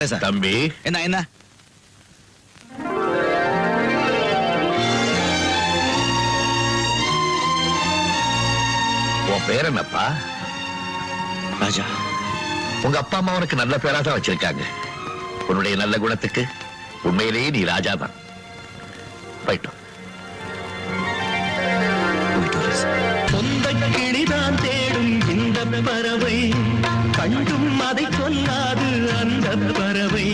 நமஸ்தே sir. தம்பி என்ன என்ன உன் பேர் என்னப்பா? ராஜா. உங்க அப்பா அம்மா உனக்கு நல்ல பேரா தான் வச்சிருக்காங்க. உன்னுடைய நல்ல குணத்துக்கு உண்மையிலேயே நீ ராஜா தான். போயிட்டோம். சொந்த கிளிதான் தேடும் இந்த பறவை, கண்டும் அதை சொல்லாது அந்த பறவை.